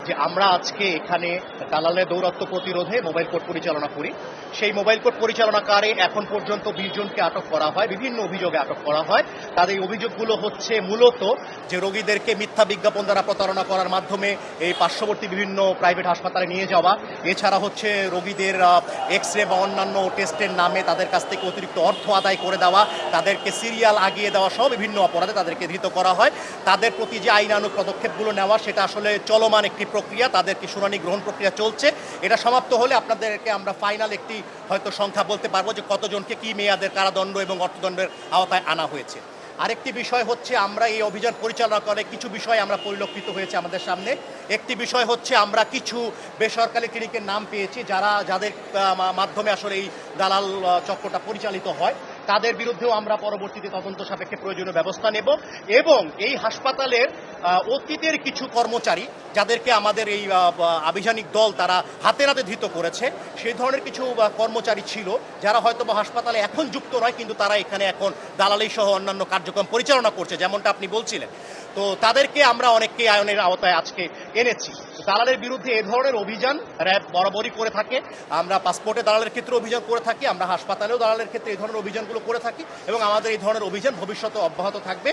যে আমরা আজকে এখানে দালালের দৌরাত্ম্য প্রতিরোধে মোবাইল কোর্ট পরিচালনা করি। সেই মোবাইল কোর্ট পরিচালনাকারে এখন পর্যন্ত 20 জনকে আটক করা হয়, বিভিন্ন অভিযোগে আটক করা হয়। তাদের এই অভিযোগগুলো হচ্ছে মূলত যে রোগীদেরকে মিথ্যা বিজ্ঞাপন দ্বারা প্রতারণা করার মাধ্যমে এই পার্শ্ববর্তী বিভিন্ন প্রাইভেট হাসপাতালে নিয়ে যাওয়া, এছাড়া হচ্ছে রোগীদের এক্স রে বা অন্যান্য টেস্টের নামে তাদের কাছ থেকে অতিরিক্ত অর্থ আদায় করে দেওয়া, তাদেরকে সিরিয়াল আগিয়ে দেওয়া সহ বিভিন্ন অপরাধে তাদেরকে ধৃত করা হয়। তাদের প্রতি যে আইনানুগ পদক্ষেপগুলো নেওয়া সেটা আসলে চলমান একটি প্রক্রিয়া, তাদেরকে শুনানি গ্রহণ প্রক্রিয়া চলছে। এটা সমাপ্ত হলে আপনাদেরকে আমরা ফাইনাল একটি হয়তো সংখ্যা বলতে পারবো যে কতজনকে কি মেয়াদের কারাদণ্ড এবং অর্থদণ্ডের আওতায় আনা হয়েছে। আরেকটি বিষয় হচ্ছে আমরা এই অভিযান পরিচালনা করে কিছু বিষয় আমরা পরিলক্ষিত হয়েছে আমাদের সামনে। একটি বিষয় হচ্ছে আমরা কিছু বেসরকারি ক্লিনিকের নাম পেয়েছি যাদের মাধ্যমে আসলে এই দালাল চক্রটা পরিচালিত হয়। তাদের বিরুদ্ধেও আমরা পরবর্তীতে তদন্ত সাপেক্ষে প্রয়োজনীয় ব্যবস্থা নেব এবং এই হাসপাতালের অতীতের কিছু কর্মচারী যাদেরকে আমাদের এই আভিযানিক দল তারা হাতে নাতে ধৃত করেছে, সেই ধরনের কিছু কর্মচারী ছিল যারা হয়তো বা হাসপাতালে এখন যুক্ত নয়, কিন্তু তারা এখানে এখন দালালি সহ অন্যান্য কার্যক্রম পরিচালনা করছে, যেমনটা আপনি বলছিলেন। তো তাদেরকে আমরা অনেককে আইনের আওতায় আজকে এনেছি। দালালের বিরুদ্ধে এ ধরনের অভিযান র্যাব বরাবরই করে থাকে। আমরা পাসপোর্টে দালালের ক্ষেত্রে অভিযান করে থাকি, আমরা হাসপাতালেও দালালের ক্ষেত্রে এই ধরনের অভিযানগুলো করে থাকি এবং আমাদের এই ধরনের অভিযান ভবিষ্যতে অব্যাহত থাকবে।